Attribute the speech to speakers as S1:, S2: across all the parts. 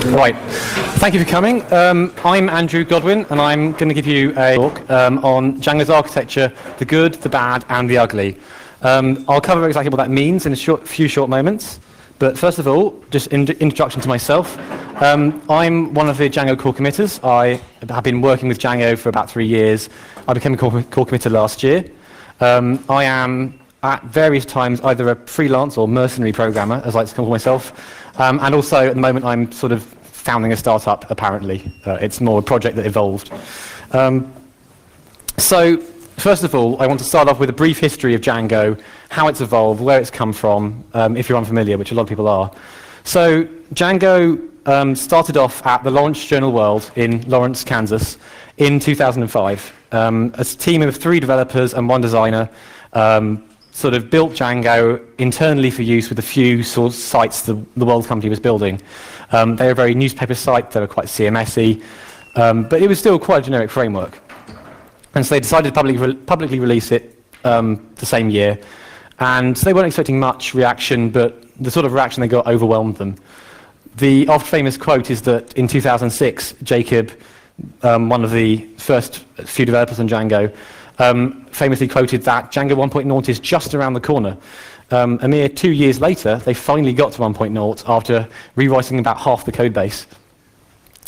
S1: Right, thank you for coming. I'm Andrew Godwin, and I'm going to give you a talk on Django's architecture, the good, the bad, and the ugly. I'll cover exactly what that means in a few short moments. But first of all, just introduction to myself. I'm one of the Django core committers. I have been working with Django for about 3 years. I became a core committer last year. I am at various times either a freelance or mercenary programmer, as I like to call myself. And also, at the moment, I'm sort of founding a startup, apparently. It's more a project that evolved. So, first of all, I want to start off with a brief history of Django, how it's evolved, where it's come from, if you're unfamiliar, which a lot of people are. So, Django started off at the Lawrence Journal World in Lawrence, Kansas, in 2005. A team of 3 developers and 1 designer sort of built Django internally for use with a few sort of sites the World Company was building. They were a very newspaper site, they were quite CMS-y, but it was still quite a generic framework. And so they decided to publicly release it the same year. And they weren't expecting much reaction, but the sort of reaction they got overwhelmed them. The oft-famous quote is that in 2006, Jacob, one of the first few developers on Django, famously quoted that Django 1.0 is just around the corner. A mere 2 years later, they finally got to 1.0 after rewriting about half the code base.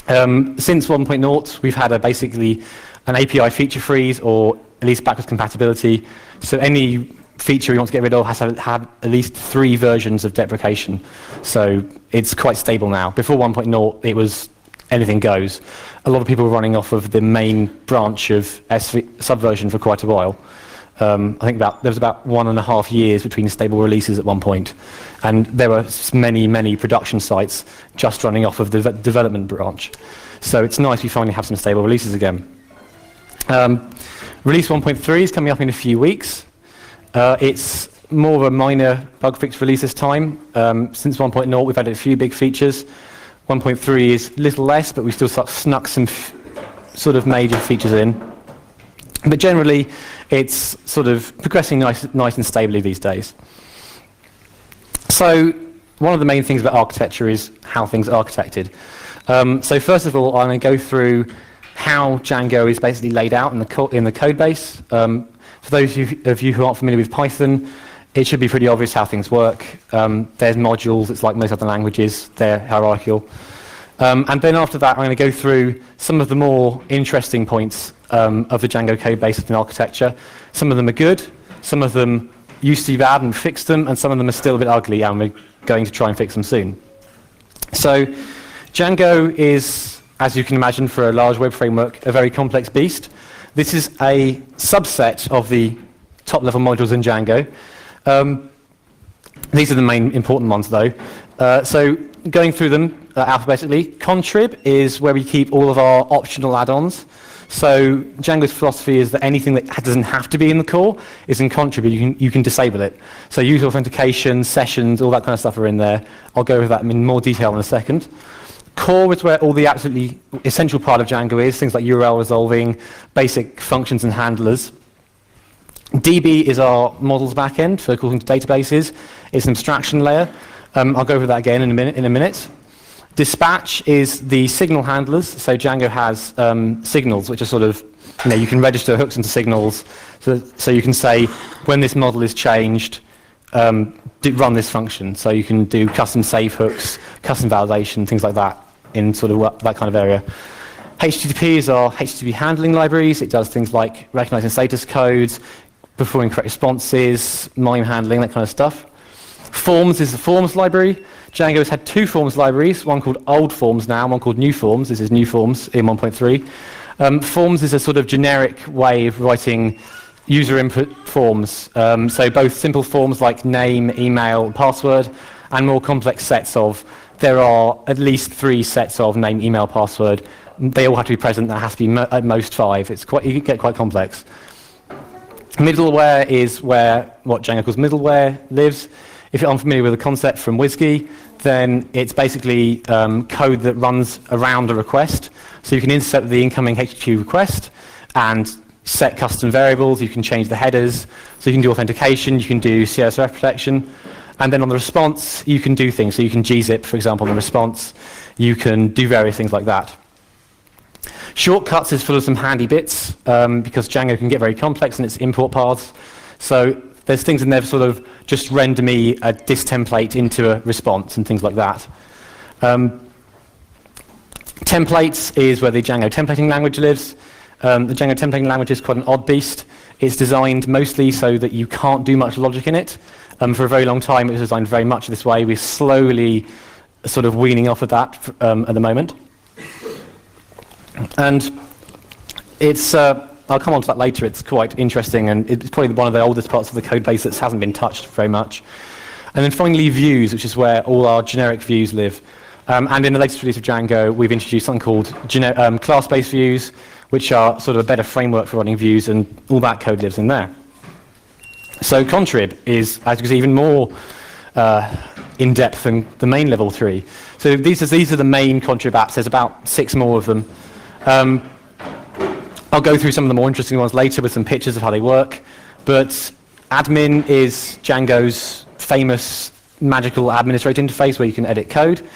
S1: Since 1.0, we've had basically an API feature freeze, or at least backwards compatibility. So any feature we want to get rid of has to have at least 3 versions of deprecation. So it's quite stable now. Before 1.0, it was anything goes. A lot of people were running off of the main branch of Subversion for quite a while. I think there was about 1.5 years between stable releases at one point, and there were many production sites just running off of the development branch. So it's nice we finally have some stable releases again. Release 1.3 is coming up in a few weeks. It's more of a minor bug fix release this time. Since 1.0, we've added a few big features. 1.3 is a little less, but we still snuck some sort of major features in. But generally, it's sort of progressing nice and stably these days. So one of the main things about architecture is how things are architected. So first of all, I'm going to go through how Django is basically laid out in the code base. For those of you who aren't familiar with Python, it should be pretty obvious how things work. There's modules, it's like most other languages, they're hierarchical. And then after that, I'm going to go through some of the more interesting points of the Django code base and architecture. Some of them are good, some of them used to be bad and fixed them, and some of them are still a bit ugly, and we're going to try and fix them soon. So Django is, as you can imagine for a large web framework, a very complex beast. This is a subset of the top-level modules in Django. These are the main important ones, though. So going through them alphabetically, contrib is where we keep all of our optional add-ons. So Django's philosophy is that anything that doesn't have to be in the core is in contrib. You can disable it. So user authentication, sessions, all that kind of stuff are in there. I'll go over that in more detail in a second. Core is where all the absolutely essential part of Django is, things like URL resolving, basic functions and handlers. DB is our models backend for calling to databases. It's an abstraction layer. I'll go over that again in a minute. Dispatch is the signal handlers. So Django has signals, which are sort of, you can register hooks into signals. So you can say, when this model is changed, run this function. So you can do custom save hooks, custom validation, things like that in sort of that kind of area. HTTP is our HTTP handling libraries. It does things like recognizing status codes, performing correct responses, MIME handling, that kind of stuff. Forms is the forms library. Django has had 2 forms libraries, one called old forms now, one called new forms. This is new forms in 1.3. Forms is a sort of generic way of writing user input forms. So both simple forms like name, email, password, and more complex sets of, there are at least 3 sets of name, email, password. They all have to be present. That has to be at most 5. You get quite complex. Middleware is where what Django calls middleware lives. If you're unfamiliar with the concept from WSGI, then it's basically code that runs around a request. So you can intercept the incoming HTTP request and set custom variables. You can change the headers. So you can do authentication. You can do CSRF protection. And then on the response, you can do things. So you can gzip, for example, on the response. you can do various things like that. Shortcuts is full of some handy bits, because Django can get very complex in its import paths. So there's things in there sort of just render me a this template into a response and things like that. Templates is where the Django templating language lives. The Django templating language is quite an odd beast. It's designed mostly so that you can't do much logic in it. For a very long time, it was designed very much this way. We're slowly sort of weaning off of that at the moment. And it's, I'll come on to that later, it's quite interesting, and it's probably one of the oldest parts of the code base that hasn't been touched very much. And then finally views, which is where all our generic views live. And in the latest release of Django, we've introduced something called class-based views, which are sort of a better framework for running views, and all that code lives in there. So contrib is, as you can see, even more in-depth than the main level 3. So these are the main contrib apps. There's about 6 more of them. I'll go through some of the more interesting ones later with some pictures of how they work. But admin is Django's famous magical administrator interface where you can edit code.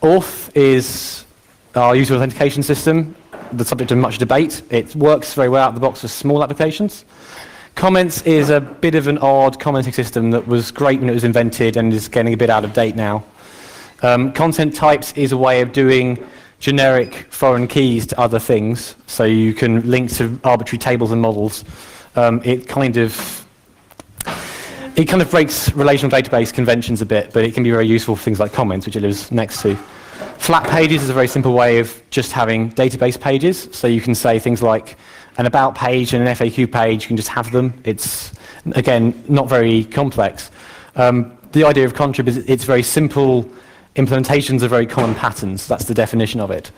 S1: Auth is our user authentication system, the subject of much debate. It works very well out of the box for small applications. Comments is a bit of an odd commenting system that was great when it was invented and is getting a bit out of date now. Content types is a way of doing generic foreign keys to other things, so you can link to arbitrary tables and models. It kind of breaks relational database conventions a bit, but it can be very useful for things like comments, which it lives next to. Flat pages is a very simple way of just having database pages, so you can say things like an about page and an FAQ page, you can just have them. It's, again, not very complex. The idea of contrib is it's very simple implementations of very common patterns. That's the definition of it.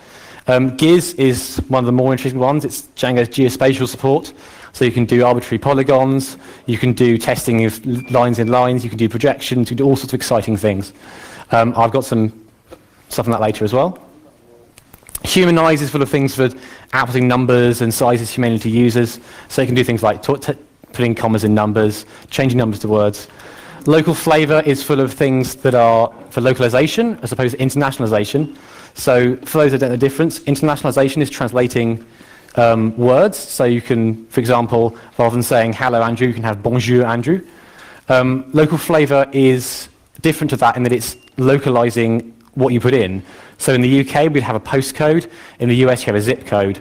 S1: Giz is one of the more interesting ones. It's Django's geospatial support. So you can do arbitrary polygons, you can do testing of lines in lines, you can do projections, you can do all sorts of exciting things. I've got some stuff on that later as well. Humanize is full of things for outputting numbers and sizes humanely to users. So you can do things like putting commas in numbers, changing numbers to words. Local flavor is full of things that are for localization as opposed to internationalization. So for those that don't know the difference, internationalization is translating words. So you can, for example, rather than saying hello Andrew, you can have bonjour Andrew. Local flavor is different to that in that it's localizing what you put in. So in the UK, we'd have a postcode. In the US, you have a zip code.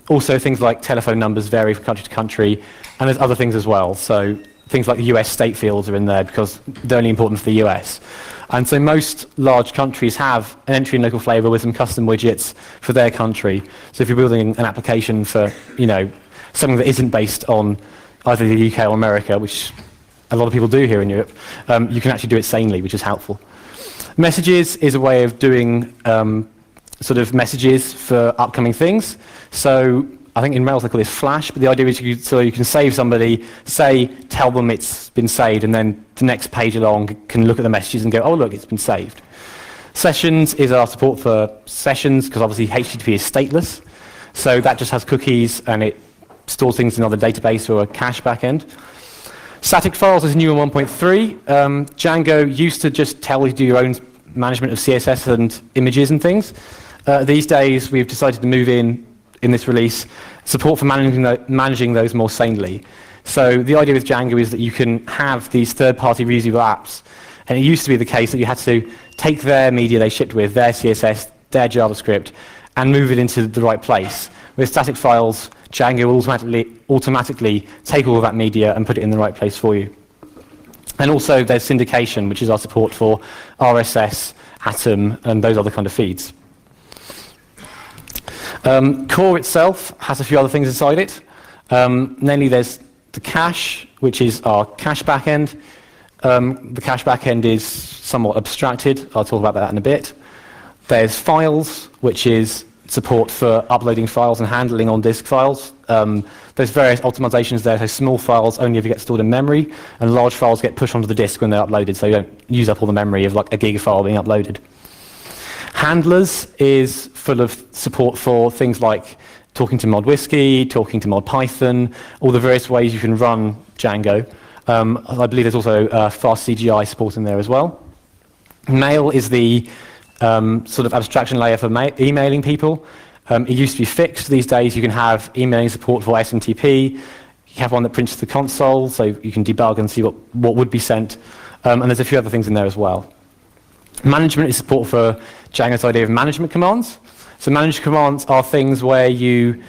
S1: Also, things like telephone numbers vary from country to country, and there's other things as well. So things like the US state fields are in there because they're only important for the US. And so most large countries have an entry in local flavor with some custom widgets for their country. So if you're building an application for, something that isn't based on either the UK or America, which a lot of people do here in Europe, you can actually do it sanely, which is helpful. Messages is a way of doing sort of messages for upcoming things. So I think in Rails they call this Flash, but the idea is you can save somebody, tell them it's been saved, and then the next page along can look at the messages and go, oh look, it's been saved. Sessions is our support for sessions, because obviously HTTP is stateless. So that just has cookies and it stores things in another database or a cache backend. Static files is new in 1.3. Django used to just tell you to do your own management of CSS and images and things. These days, we've decided to move in this release, support for managing those more sanely. So the idea with Django is that you can have these third-party reusable apps, and it used to be the case that you had to take their media they shipped with, their CSS, their JavaScript, and move it into the right place. With static files, Django will automatically take all of that media and put it in the right place for you. And also there's syndication, which is our support for RSS, Atom, and those other kind of feeds. Core itself has a few other things inside it. Namely, there's the cache, which is our cache backend. The cache backend is somewhat abstracted. I'll talk about that in a bit. There's files, which is support for uploading files and handling on-disk files. There's various optimizations there, so small files only ever get stored in memory, and large files get pushed onto the disk when they're uploaded, so you don't use up all the memory of like a gig file being uploaded. Handlers is full of support for things like talking to ModWhiskey, talking to ModPython, all the various ways you can run Django. I believe there's also fast CGI support in there as well. Mail is the sort of abstraction layer for emailing people. It used to be fixed. These days you can have emailing support for SMTP. You have one that prints to the console, so you can debug and see what would be sent. And there's a few other things in there as well. Management is support for Django's idea of management commands. So management commands are things where you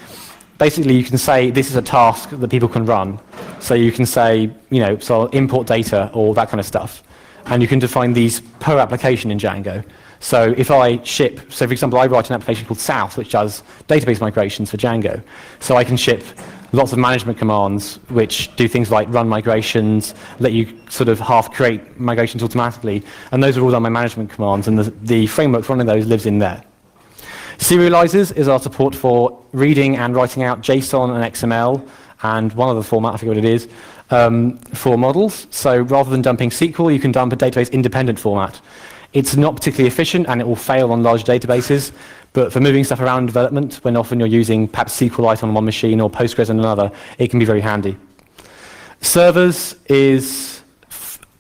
S1: can say this is a task that people can run. So you can say, so import data or that kind of stuff. And you can define these per application in Django. So if I ship, so for example, I write an application called South, which does database migrations for Django. So I can ship lots of management commands, which do things like run migrations, let you sort of half create migrations automatically. And those are all done by management commands, and the framework for running those lives in there. Serializers is our support for reading and writing out JSON and XML, and one other format, I forget what it is, for models. So rather than dumping SQL, you can dump a database independent format. It's not particularly efficient, and it will fail on large databases, but for moving stuff around in development, when often you're using perhaps SQLite on one machine or Postgres on another, it can be very handy. Servers is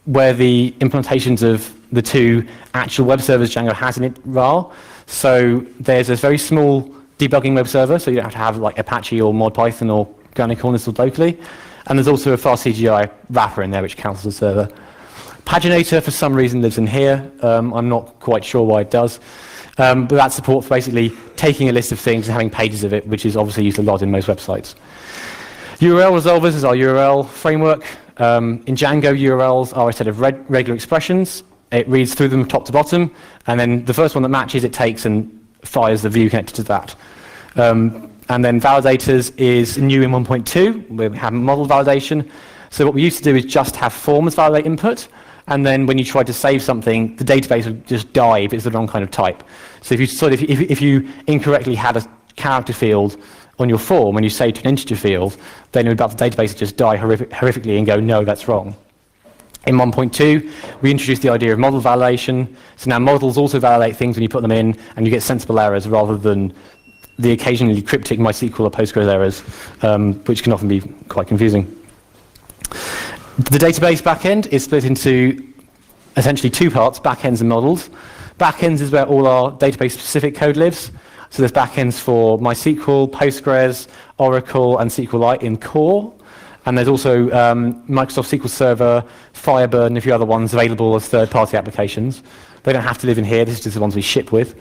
S1: where the implementations of the two actual web servers Django has in it are. So there's a very small debugging web server, so you don't have to have like Apache or ModPython or Guernica installed locally. And there's also a fast CGI wrapper in there which counts as a server. Paginator, for some reason, lives in here. I'm not quite sure why it does. But that supports basically taking a list of things and having pages of it, which is obviously used a lot in most websites. URL resolvers is our URL framework. In Django, URLs are a set of regular expressions. It reads through them top to bottom, and then the first one that matches it takes and fires the view connected to that. And then validators is new in 1.2, where we have model validation. So what we used to do is just have forms validate input, and then when you tried to save something, the database would just die if it's the wrong kind of type. So if you incorrectly had a character field on your form when you saved to an integer field, then the database would just die horrifically and go, no, that's wrong. In 1.2, we introduced the idea of model validation. So now models also validate things when you put them in, and you get sensible errors rather than the occasionally cryptic MySQL or Postgres errors, which can often be quite confusing. The database backend is split into essentially two parts, backends and models. Backends is where all our database-specific code lives. So there's backends for MySQL, Postgres, Oracle, and SQLite in core. And there's also Microsoft SQL Server, Firebird, and a few other ones available as third-party applications. They don't have to live in here. This is just the ones we ship with.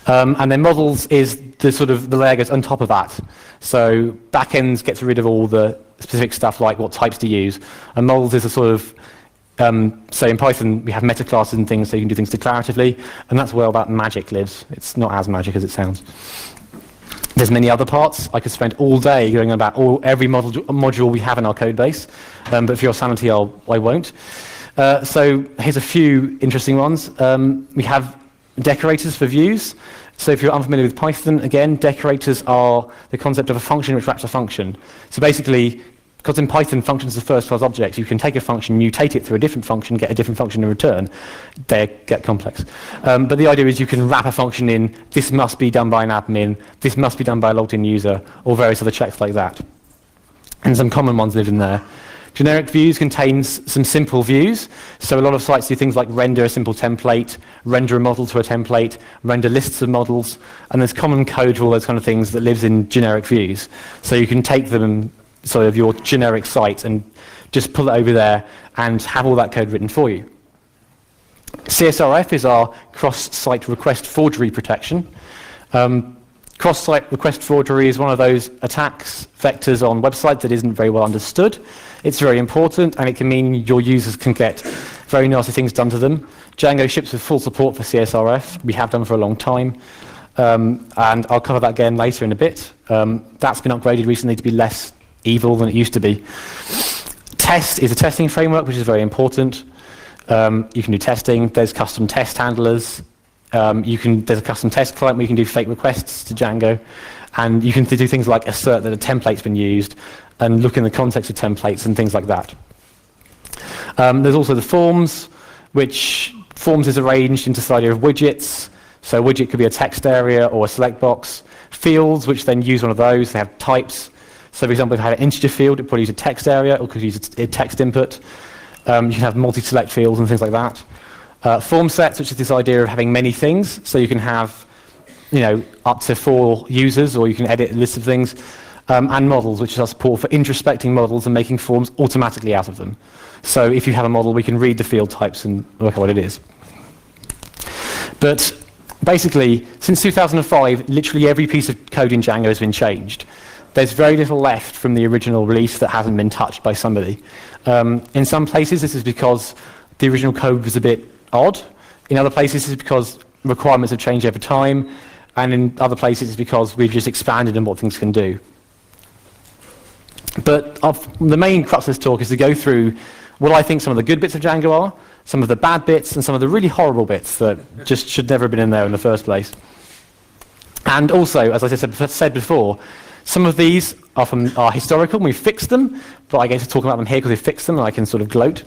S1: And then models is the layer goes on top of that. So backends gets rid of all the specific stuff like what types to use. And models is a sort of, so in Python we have meta classes and things so you can do things declaratively, and that's where all that magic lives. It's not as magic as it sounds. There's many other parts. I could spend all day going about every module we have in our code base, but for your sanity I won't. So here's a few interesting ones. We have decorators for views. So if you're unfamiliar with Python, again, decorators are the concept of a function which wraps a function. So basically, because in Python functions are first-class objects, you can take a function, mutate it through a different function, get a different function in return. They get complex. But the idea is you can wrap a function in, this must be done by an admin, this must be done by a logged-in user, or various other checks like that. And some common ones live in there. Generic views contains some simple views. So a lot of sites do things like render a simple template, render a model to a template, render lists of models, and there's common code for all those kind of things that lives in generic views. So you can take them, sort of your generic site, and just pull it over there and have all that code written for you. CSRF is our cross-site request forgery protection. Cross-site request forgery is one of those attacks vectors on websites that isn't very well understood. It's very important, and it can mean your users can get very nasty things done to them. Django ships with full support for CSRF. We have done for a long time, and I'll cover that again later in a bit. That's been upgraded recently to be less evil than it used to be. Test is a testing framework, which is very important. You can do testing. There's custom test handlers. There's a custom test client where you can do fake requests to Django, and you can do things like assert that a template's been used and look in the context of templates and things like that. There's also the forms, which forms is arranged into this idea of widgets. So a widget could be a text area or a select box. Fields, which then use one of those, they have types. So for example, if you had an integer field, it would probably use a text area or could use a text input. You can have multi-select fields and things like that. Form sets, which is this idea of having many things, so you can have, up to 4 users, or you can edit a list of things. And models, which is our support for introspecting models and making forms automatically out of them. So if you have a model, we can read the field types and work out what it is. But basically, since 2005, literally every piece of code in Django has been changed. There's very little left from the original release that hasn't been touched by somebody. In some places, this is because the original code was a bit odd. In other places, this is because requirements have changed over time. And in other places, it's because we've just expanded on what things can do. But the main crux of this talk is to go through what I think some of the good bits of Django are, some of the bad bits, and some of the really horrible bits that just should never have been in there in the first place. And also, as I said before, some of these are historical, and we fixed them, but I get to talk about them here because we fixed them, and I can sort of gloat.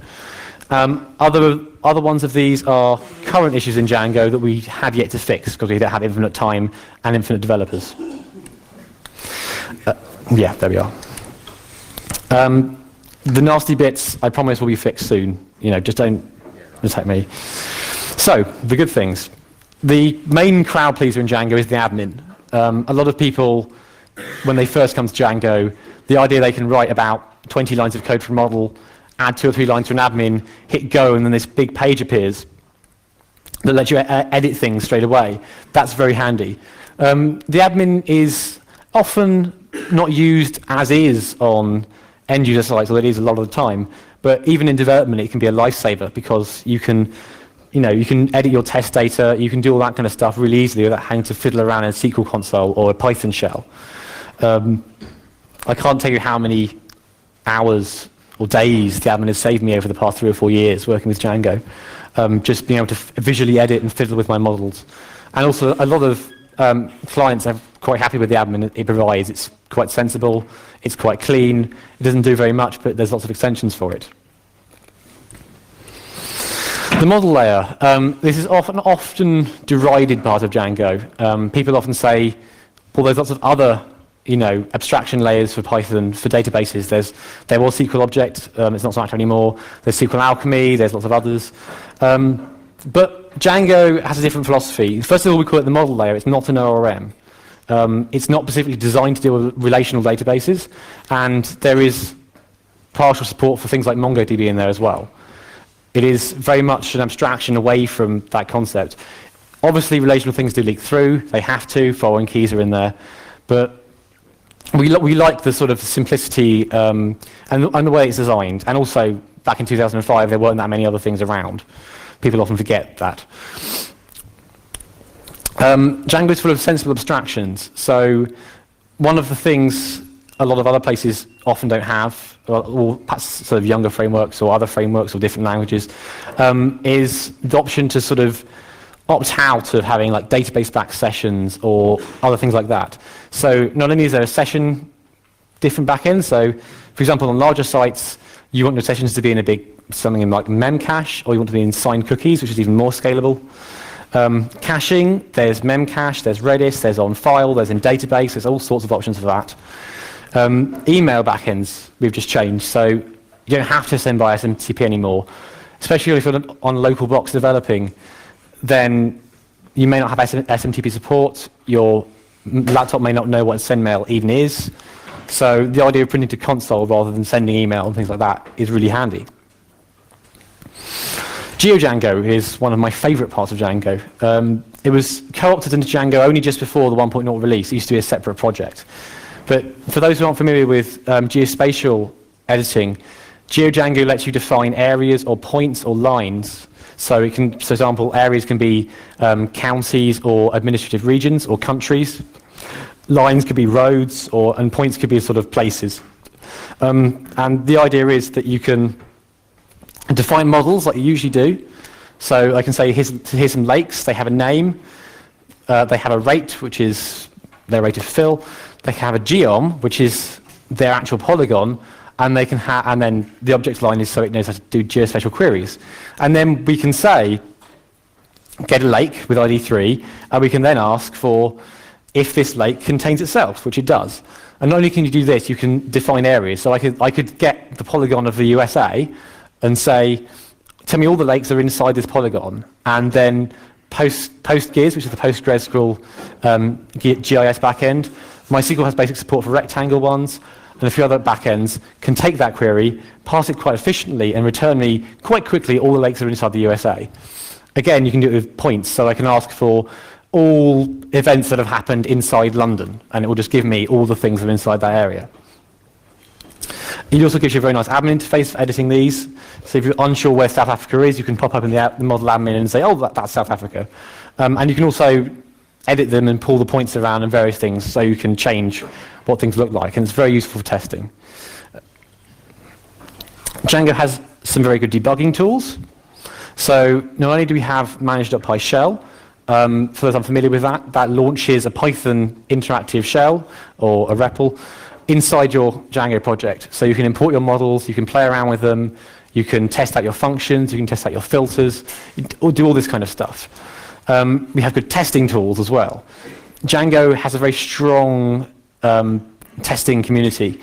S1: Other ones of these are current issues in Django that we have yet to fix because we don't have infinite time and infinite developers. Yeah, there we are. The nasty bits, I promise, will be fixed soon. Just don't attack me. So, the good things. The main crowd pleaser in Django is the admin. A lot of people, when they first come to Django, the idea they can write about 20 lines of code for a model, add 2 or 3 lines to an admin, hit go, and then this big page appears that lets you edit things straight away. That's very handy. The admin is often not used as is on end-user sites, although it is a lot of the time. But even in development, it can be a lifesaver because you can edit your test data, you can do all that kind of stuff really easily without having to fiddle around in a SQL console or a Python shell. I can't tell you how many hours or days the admin has saved me over the past 3 or 4 years working with Django, just being able to visually edit and fiddle with my models. And also, a lot of clients are quite happy with the admin it provides. It's quite sensible, it's quite clean, it doesn't do very much, but there's lots of extensions for it. The model layer. This is often derided part of Django. People often say, well, there's lots of other abstraction layers for Python, for databases. There was SQL Object, it's not so much anymore. There's SQL Alchemy, there's lots of others. But Django has a different philosophy. First of all, we call it the model layer. It's not an ORM. It's not specifically designed to deal with relational databases, and there is partial support for things like MongoDB in there as well. It is very much an abstraction away from that concept. Obviously, relational things do leak through. They have to. Foreign keys are in there. But we like the sort of simplicity and the way it's designed. And also, back in 2005, there weren't that many other things around. People often forget that. Django is full of sensible abstractions. So one of the things a lot of other places often don't have, or perhaps sort of younger frameworks or other frameworks or different languages, is the option to sort of opt out of having like database-backed sessions or other things like that. So not only is there a session different backend, so for example on larger sites you want your sessions to be in something in like memcache, or you want to be in signed cookies, which is even more scalable. Caching, there's memcache, there's Redis, there's on file, there's in database, there's all sorts of options for that. Email backends we've just changed, so you don't have to send by SMTP anymore. Especially if you're on local box developing, then you may not have SMTP support, your laptop may not know what sendmail even is, so the idea of printing to console rather than sending email and things like that is really handy. GeoDjango is one of my favorite parts of Django. It was co-opted into Django only just before the 1.0 release. It used to be a separate project. But for those who aren't familiar with geospatial editing, GeoDjango lets you define areas or points or lines. So it can, for example, areas can be counties or administrative regions or countries. Lines could be roads, and points could be sort of places. And the idea is that you can define models like you usually do. So I can say, here's some lakes, they have a name, they have a rate, which is their rate of fill, they have a geom, which is their actual polygon, and they can and then the object line is so it knows how to do geospatial queries. And then we can say, get a lake with ID 3, and we can then ask for if this lake contains itself, which it does. And not only can you do this, you can define areas. So I could get the polygon of the USA and say, tell me all the lakes are inside this polygon, and then PostGIS, which is the PostgreSQL GIS backend. MySQL has basic support for rectangle ones, and a few other backends can take that query, pass it quite efficiently, and return me quite quickly all the lakes that are inside the USA. Again, you can do it with points, so I can ask for all events that have happened inside London, and it will just give me all the things that are inside that area. It also gives you a very nice admin interface for editing these. So if you're unsure where South Africa is, you can pop up in the model admin and say, oh, that's South Africa. And you can also edit them and pull the points around and various things, so you can change what things look like, and it's very useful for testing. Django has some very good debugging tools. So not only do we have manage.py shell, for those unfamiliar with that, that launches a Python interactive shell or a REPL inside your Django project. So you can import your models, you can play around with them, you can test out your functions, you can test out your filters, or do all this kind of stuff. We have good testing tools as well. Django has a very strong testing community.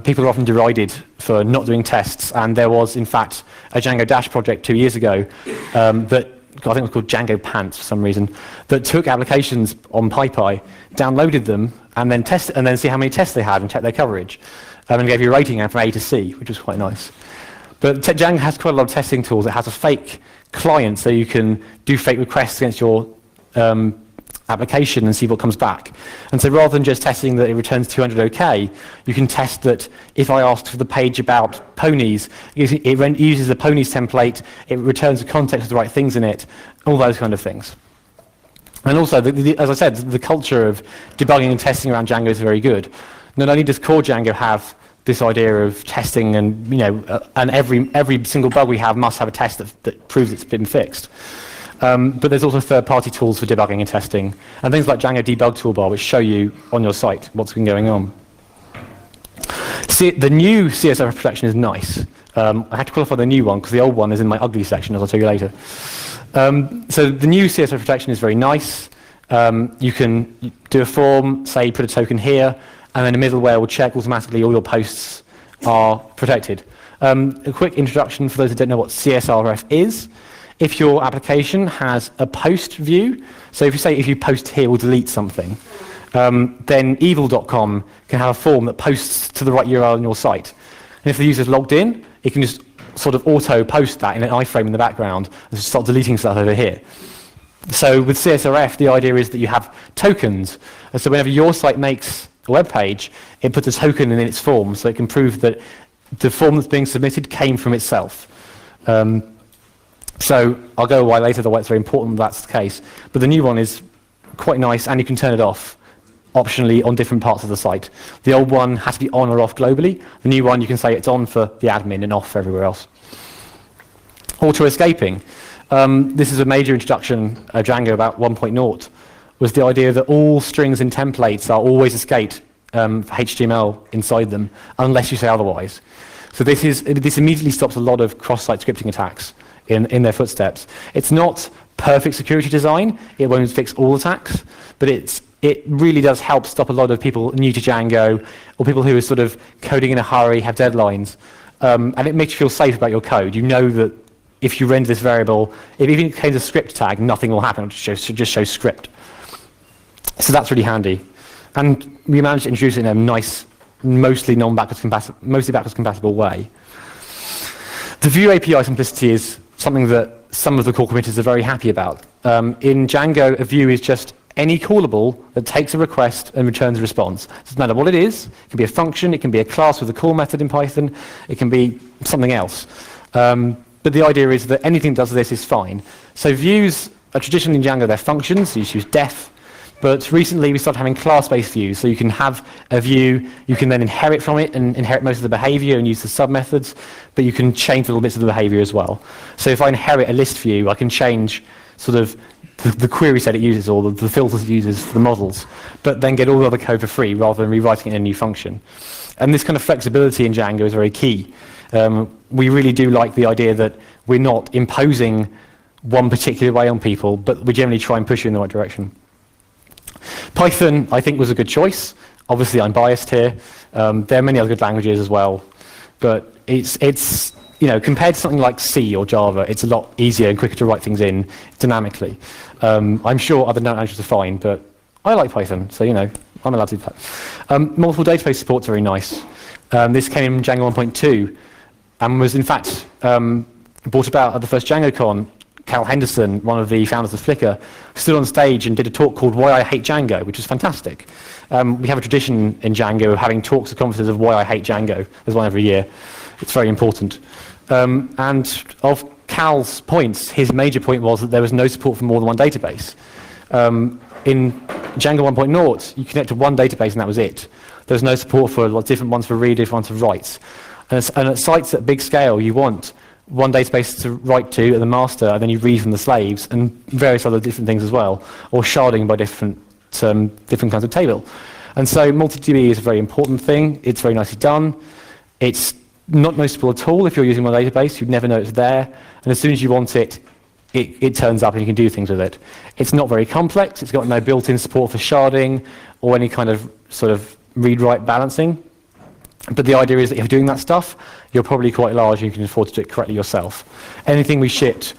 S1: People are often derided for not doing tests, and there was, in fact, a Django Dash project 2 years ago that I think it was called Django Pants for some reason, that took applications on PyPy, downloaded them, and then tested, and then see how many tests they had and check their coverage, and gave you a rating from A to C, which was quite nice. But Django has quite a lot of testing tools. It has a fake client, so you can do fake requests against your application and see what comes back. And so rather than just testing that it returns 200 OK, you can test that if I ask for the page about ponies, it uses the ponies template, it returns the context with the right things in it, all those kind of things. And also, as I said, the culture of debugging and testing around Django is very good. Not only does core Django have this idea of testing, and and every single bug we have must have a test that proves it's been fixed. But there's also third-party tools for debugging and testing, and things like Django Debug Toolbar, which show you on your site what's been going on. See, the new CSRF protection is nice. I had to qualify the new one because the old one is in my ugly section, as I'll tell you later. So the new CSRF protection is very nice. You can do a form, say put a token here, and then a middleware will check automatically all your posts are protected. A quick introduction for those who don't know what CSRF is. If your application has a post view, so if you post here or delete something, then evil.com can have a form that posts to the right URL on your site. And if the user's logged in, it can just sort of auto-post that in an iframe in the background and just start deleting stuff over here. So with CSRF, the idea is that you have tokens. And so whenever your site makes a web page, it puts a token in its form, so it can prove that the form that's being submitted came from itself. So I'll go why later, why it's very important that's the case. But the new one is quite nice, and you can turn it off optionally on different parts of the site. The old one has to be on or off globally. The new one, you can say it's on for the admin and off for everywhere else. Auto-escaping. This is a major introduction of Django about 1.0, was the idea that all strings and templates are always escaped for HTML inside them, unless you say otherwise. So this immediately stops a lot of cross-site scripting attacks in their footsteps. It's not perfect security design. It won't fix all attacks, but it really does help stop a lot of people new to Django, or people who are sort of coding in a hurry, have deadlines, and it makes you feel safe about your code. You know that if you render this variable, if it even contains a script tag, nothing will happen. It should just show script. So that's really handy. And we managed to introduce it in a nice, mostly backwards compatible way. The Vue API simplicity is something that some of the core committers are very happy about. In Django, a view is just any callable that takes a request and returns a response. It doesn't matter what it is. It can be a function, it can be a class with a call method in Python, it can be something else. But the idea is that anything that does this is fine. So views are traditionally in Django, they're functions, so you use def. But recently we started having class-based views, so you can have a view, you can then inherit from it and inherit most of the behavior and use the sub-methods, but you can change little bits of the behavior as well. So if I inherit a list view, I can change sort of the query set it uses or the filters it uses for the models, but then get all the other code for free rather than rewriting it in a new function. And this kind of flexibility in Django is very key. We really do like the idea that we're not imposing one particular way on people, but we generally try and push you in the right direction. Python, I think, was a good choice. Obviously, I'm biased here. There are many other good languages as well, but it's compared to something like C or Java, it's a lot easier and quicker to write things in dynamically. I'm sure other languages are fine, but I like Python, so I'm allowed to do that. Multiple database support's very nice. This came in Django 1.2 and was in fact brought about at the first DjangoCon. Cal Henderson, one of the founders of Flickr, stood on stage and did a talk called Why I Hate Django, which was fantastic. We have a tradition in Django of having talks at conferences of why I hate Django. There's one every year. It's very important. And of Cal's points, his major point was that there was no support for more than one database. In Django 1.0, you connect to one database and that was it. There was no support for different ones for read, different ones for writes. And at sites at big scale, you want one database to write to at the master, and then you read from the slaves, and various other different things as well, or sharding by different kinds of table. And so multi-DB is a very important thing. It's very nicely done. It's not noticeable at all if you're using one database. You'd never know it's there. And as soon as you want it, it turns up and you can do things with it. It's not very complex. It's got no built-in support for sharding or any kind of sort of read-write balancing. But the idea is that if you're doing that stuff, you're probably quite large and you can afford to do it correctly yourself. Anything we shipped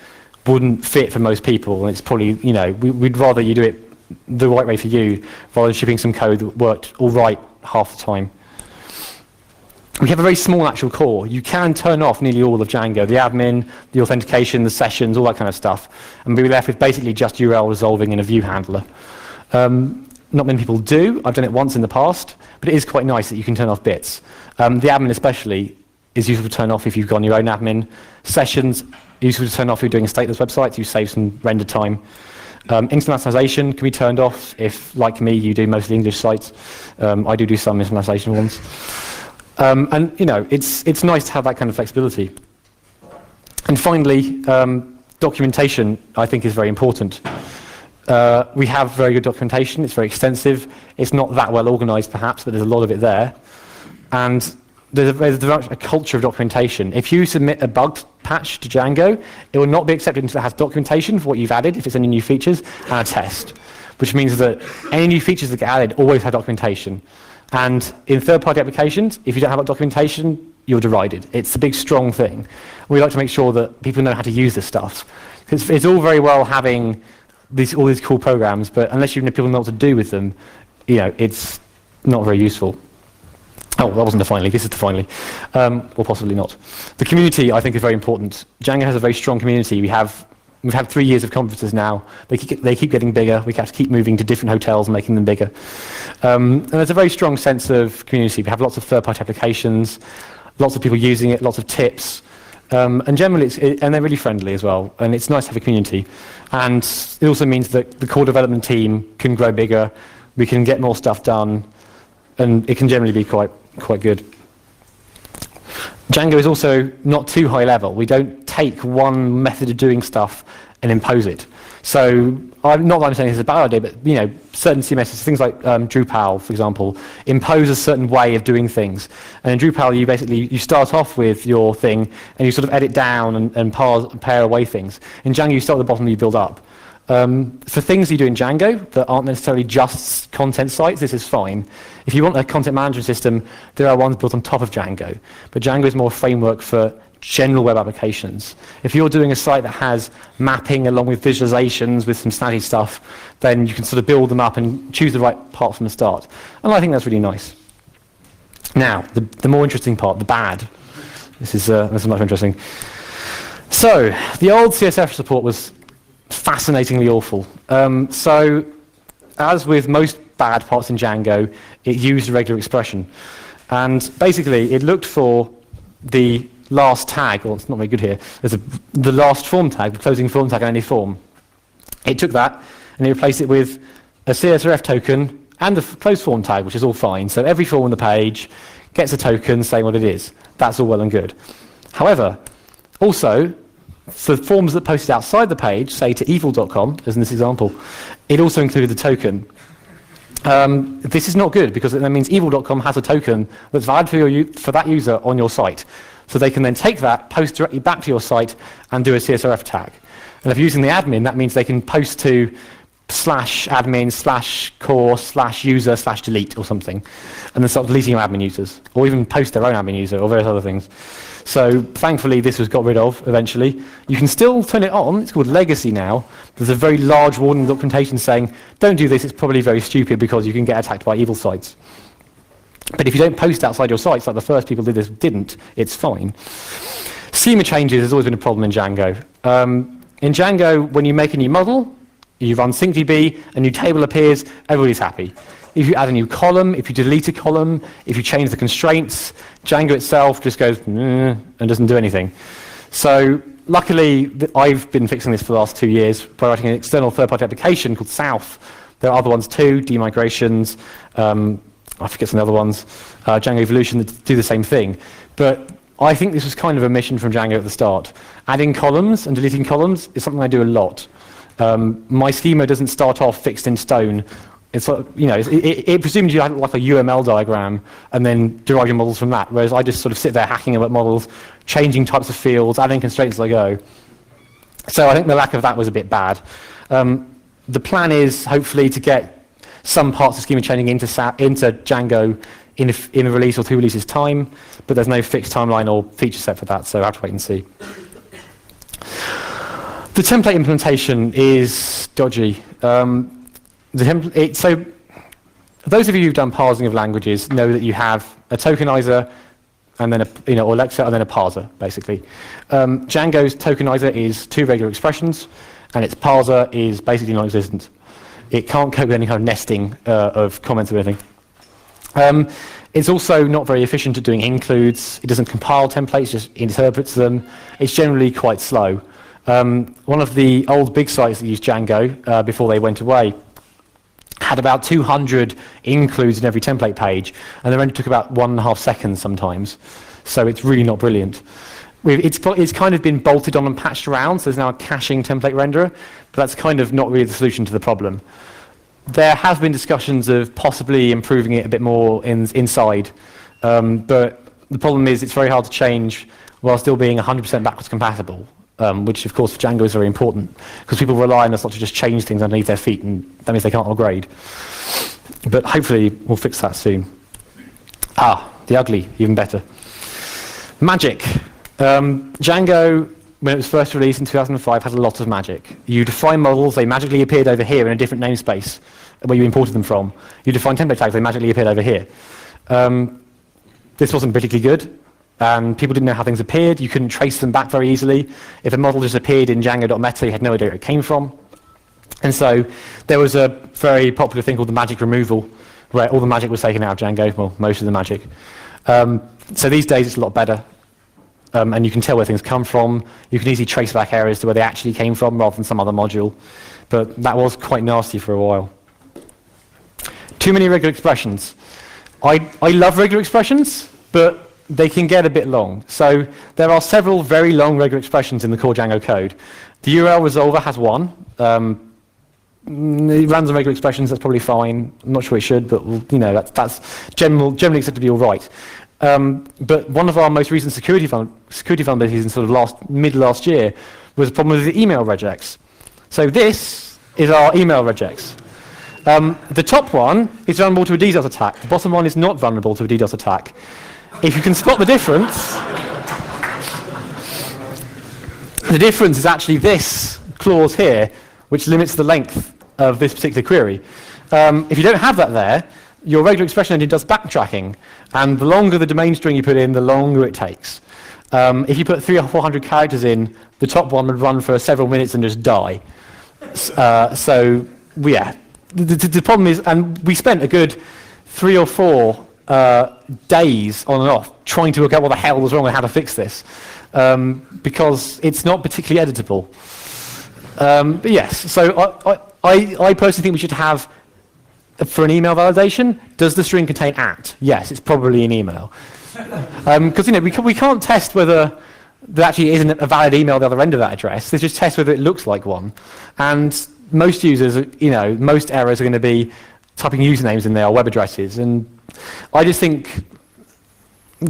S1: wouldn't fit for most people, and it's probably, we'd rather you do it the right way for you rather than shipping some code that worked all right half the time. We have a very small actual core. You can turn off nearly all of Django, the admin, the authentication, the sessions, all that kind of stuff, and be left with basically just URL resolving in a view handler. Not many people do. I've done it once in the past, but it is quite nice that you can turn off bits. The admin especially is useful to turn off if you've got your own admin. Sessions, useful to turn off if you're doing a stateless website, you save some render time. Internationalization can be turned off if, like me, you do mostly English sites. I do some internationalization ones. And it's nice to have that kind of flexibility. And finally, documentation, I think, is very important. We have very good documentation. It's very extensive. It's not that well organized, perhaps, but there's a lot of it there. And there's a culture of documentation. If you submit a bug patch to Django, it will not be accepted until it has documentation for what you've added, if it's any new features, and a test, which means that any new features that get added always have documentation. And in third-party applications, if you don't have that documentation, you're derided. It's a big, strong thing. We like to make sure that people know how to use this stuff. It's all very well having all these cool programs, but unless people know what to do with them, it's not very useful. Oh, that wasn't the finally. This is the finally. Or possibly not. The community, I think, is very important. Django has a very strong community. We've had 3 years of conferences now. They keep getting bigger. We have to keep moving to different hotels and making them bigger. And there's a very strong sense of community. We have lots of third-party applications, lots of people using it, lots of tips. And generally, and they're really friendly as well. And it's nice to have a community. And it also means that the core development team can grow bigger. We can get more stuff done. And it can generally be quite good. Django is also not too high level. We don't take one method of doing stuff and impose it. So, not that I'm saying it's a bad idea, but certain CMSs, things like Drupal, for example, impose a certain way of doing things. And in Drupal, you start off with your thing, and you sort of edit down and pair away things. In Django, you start at the bottom and you build up. For things you do in Django that aren't necessarily just content sites, this is fine. If you want a content management system, there are ones built on top of Django. But Django is more a framework for general web applications. If you're doing a site that has mapping along with visualizations with some snazzy stuff, then you can sort of build them up and choose the right part from the start. And I think that's really nice. Now, the more interesting part, the bad. This is much more interesting. So, the old CSS support was fascinatingly awful. So, as with most bad parts in Django, it used a regular expression. And basically, it looked for the last tag, well, it's not very good here, there's the last form tag, the closing form tag on any form. It took that, and it replaced it with a CSRF token and the close form tag, which is all fine. So every form on the page gets a token saying what it is. That's all well and good. However, also, for forms that posted outside the page, say to evil.com, as in this example, it also included the token. This is not good, because that means evil.com has a token that's valid for that user on your site. So they can then take that, post directly back to your site, and do a CSRF tag. And if you're using the admin, that means they can post to slash admin slash core slash user slash delete or something, and then start deleting your admin users, or even post their own admin user or various other things. So thankfully this was got rid of eventually. You can still turn it on, it's called legacy now. There's a very large warning documentation saying, don't do this, it's probably very stupid because you can get attacked by evil sites. But if you don't post outside your sites, like the first people did this didn't, it's fine. Schema changes has always been a problem in Django. In Django, when you make a new model, you run syncdb, a new table appears, everybody's happy. If you add a new column, if you delete a column, if you change the constraints, Django itself just goes and doesn't do anything. So luckily, I've been fixing this for the last 2 years by writing an external third-party application called South. There are other ones too, demigrations, I forget some other ones, Django Evolution that do the same thing. But I think this was kind of a mission from Django at the start. Adding columns and deleting columns is something I do a lot. My schema doesn't start off fixed in stone. It's it presumes you have like a UML diagram and then derive your models from that, whereas I just sort of sit there hacking about models, changing types of fields, adding constraints as I go. So I think the lack of that was a bit bad. The plan is hopefully to get some parts of schema chaining into Django in a release or 2 releases time, but there's no fixed timeline or feature set for that, so I have to wait and see. The template implementation is dodgy. So those of you who've done parsing of languages know that you have a tokenizer and then or lexer and then a parser, basically. Django's tokenizer is 2 regular expressions, and its parser is basically non-existent. It can't cope with any kind of nesting of comments or anything. It's also not very efficient at doing includes. It doesn't compile templates, just interprets them. It's generally quite slow. One of the old big sites that used Django before they went away had about 200 includes in every template page, and they only took about 1.5 seconds sometimes. So it's really not brilliant. It's kind of been bolted on and patched around, so there's now a caching template renderer, but that's kind of not really the solution to the problem. There have been discussions of possibly improving it a bit more inside, but the problem is it's very hard to change while still being 100% backwards compatible, which of course for Django is very important, because people rely on us not to just change things underneath their feet, and that means they can't upgrade. But hopefully we'll fix that soon. The ugly, even better. Magic. Django, when it was first released in 2005, had a lot of magic. You define models, they magically appeared over here in a different namespace where you imported them from. You define template tags, they magically appeared over here. This wasn't particularly good, and people didn't know how things appeared. You couldn't trace them back very easily. If a model just appeared in Django.meta, you had no idea where it came from. And so there was a very popular thing called the magic removal, where all the magic was taken out of Django, well, most of the magic. So these days it's a lot better. And you can tell where things come from. You can easily trace back areas to where they actually came from rather than some other module. But that was quite nasty for a while. Too many regular expressions. I love regular expressions, but they can get a bit long. So there are several very long regular expressions in the core Django code. The URL resolver has one. It runs on regular expressions, that's probably fine. I'm not sure it should, but that's generally accepted to be all right. But one of our most recent security vulnerabilities in sort of mid last year was a problem with the email regex. So this is our email regex. The top one is vulnerable to a DDoS attack. The bottom one is not vulnerable to a DDoS attack. If you can spot the difference is actually this clause here, which limits the length of this particular query. If you don't have that there, your regular expression engine does backtracking, and the longer the domain string you put in, the longer it takes. If you put 300 or 400 characters in, the top one would run for several minutes and just die. So yeah, the problem is, and we spent a good 3 or 4 days on and off trying to work out what the hell was wrong and how to fix this, because it's not particularly editable. But yes, so I personally think we should have, for an email validation, does the string contain @ Yes, it's probably an email. Because we can't test whether there actually isn't a valid email at the other end of that address. They just test whether it looks like one. And most users, most errors are going to be typing usernames in there or web addresses. And I just think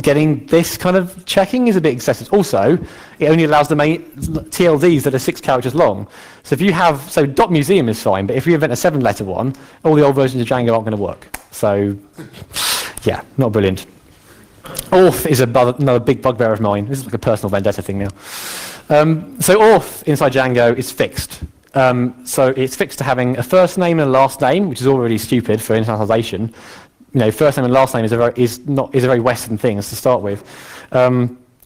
S1: getting this kind of checking is a bit excessive. Also, it only allows the main TLDs that are 6 characters long. So if you have, so .museum is fine, but if you invent a 7-letter one, all the old versions of Django aren't going to work. So, yeah, not brilliant. Auth is another big bugbear of mine. This is like a personal vendetta thing now. So auth inside Django is fixed. So it's fixed to having a first name and a last name, which is already stupid for internationalization. You know, first name and last name is a very Western thing to start with.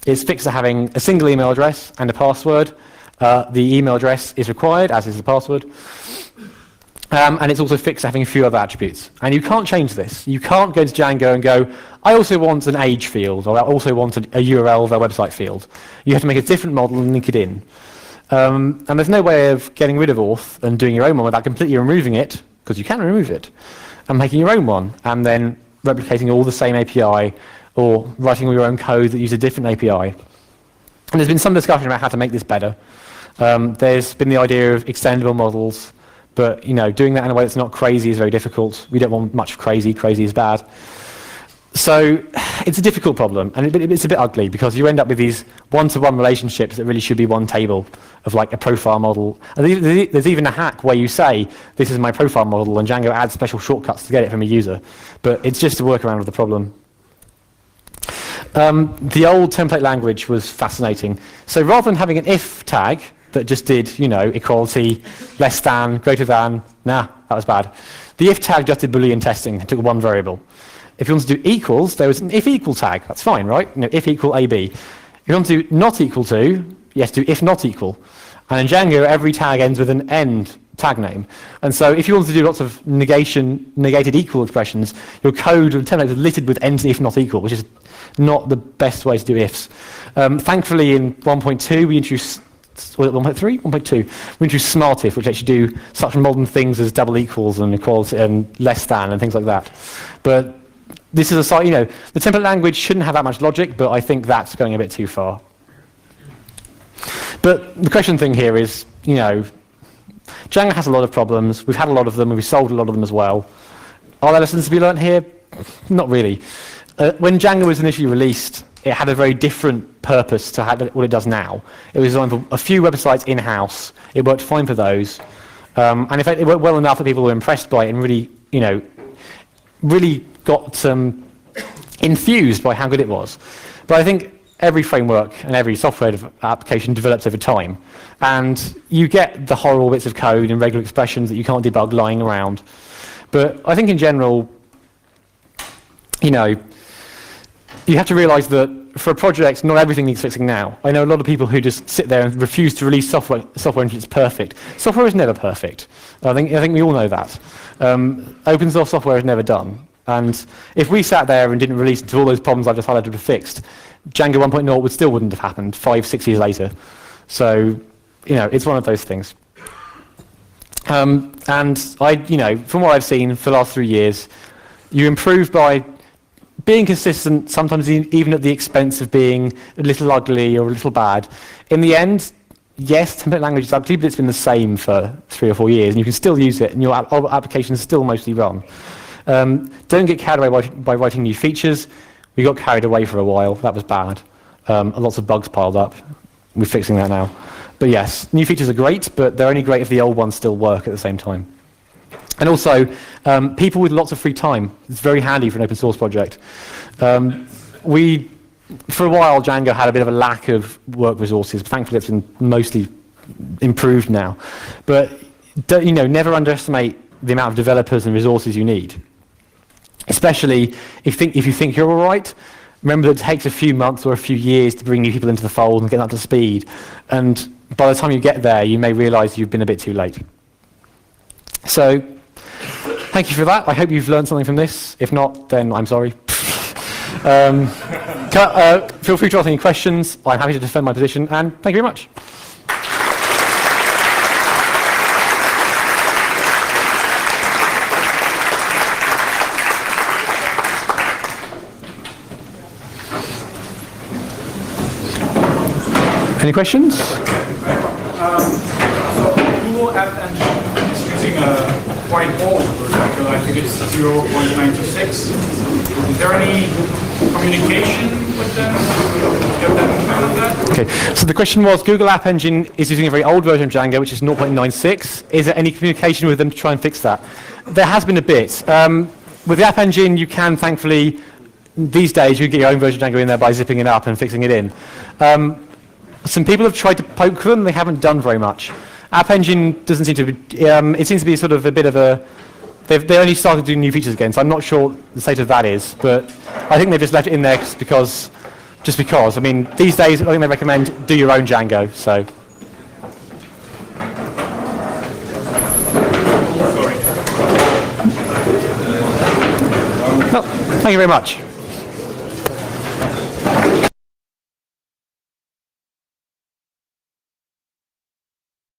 S1: It's fixed to having a single email address and a password. The email address is required, as is the password. And it's also fixed to having a few other attributes. And you can't change this. You can't go to Django and go, I also want an age field, or I also want a URL of a website field. You have to make a different model and link it in. And there's no way of getting rid of auth and doing your own one without completely removing it, because you can remove it, and making your own one, and then replicating all the same API, or writing all your own code that uses a different API. And there's been some discussion about how to make this better. There's been the idea of extendable models, but doing that in a way that's not crazy is very difficult. We don't want much crazy. Crazy is bad. So it's a difficult problem, and it's a bit ugly because you end up with these one-to-one relationships that really should be one table of like a profile model. And there's even a hack where you say, this is my profile model, and Django adds special shortcuts to get it from a user. But it's just a workaround of the problem. The old template language was fascinating. So rather than having an if tag that just did, equality, less than, greater than, that was bad. The if tag just did Boolean testing, it took one variable. If you want to do equals, there was an if equal tag. That's fine, right? If equal AB. If you want to do not equal to, you have to do if not equal. And in Django, every tag ends with an end tag name. And so if you want to do lots of negated equal expressions, your code and template is littered with ends if not equal, which is not the best way to do ifs. Thankfully, in 1.2, we introduced, was it 1.3? 1.2. We introduced smart if, which lets you do such modern things as double equals and equality and less than and things like that. But this is the template language shouldn't have that much logic, but I think that's going a bit too far. But the question thing here is, Django has a lot of problems. We've had a lot of them, and we've solved a lot of them as well. Are there lessons to be learned here? Not really. When Django was initially released, it had a very different purpose to what it does now. It was designed for a few websites in-house. It worked fine for those. And in fact, it worked well enough that people were impressed by it and really, really got enthused by how good it was. But I think every framework and every software application develops over time. And you get the horrible bits of code and regular expressions that you can't debug lying around. But I think in general, you have to realize that for a project, not everything needs fixing now. I know a lot of people who just sit there and refuse to release software until it's perfect. Software is never perfect. I think we all know that. Open source software is never done. And if we sat there and didn't release until all those problems I've just highlighted were fixed, Django 1.0 wouldn't have happened 5-6 years later. So, it's one of those things. And from what I've seen for the last 3 years, you improve by being consistent, sometimes even at the expense of being a little ugly or a little bad. In the end, yes, template language is ugly, but it's been the same for 3 or 4 years, and you can still use it, and your applications still mostly run. Don't get carried away by writing new features. We got carried away for a while. That was bad. Lots of bugs piled up. We're fixing that now. But yes, new features are great, but they're only great if the old ones still work at the same time. And also, people with lots of free time. It's very handy for an open source project. For a while, Django had a bit of a lack of work resources. Thankfully, it's been mostly improved now. But never underestimate the amount of developers and resources you need. Especially if you think you're all right, remember that it takes a few months or a few years to bring new people into the fold and get them up to speed. And by the time you get there, you may realize you've been a bit too late. So, thank you for that. I hope you've learned something from this. If not, then I'm sorry. Feel free to ask any questions. I'm happy to defend my position, and thank you very much. Any questions?
S2: So Google App Engine is using a whiteboard So I think it's 0.96. Is there any communication with them? Get them out of that?
S1: Okay, so the question was, Google App Engine is using a very old version of Django, which is 0.96. Is there any communication with them to try and fix that? There has been a bit. With the App Engine, you can, thankfully, these days, you can get your own version of Django in there by zipping it up and fixing it in. Some people have tried to poke them, they haven't done very much. App Engine doesn't seem to be, it seems to be sort of a bit of a, they only started doing new features again, so I'm not sure what the state of that is, but I think they've just left it in there just because. I mean, these days, I think they recommend do your own Django, so. Well, thank you very much.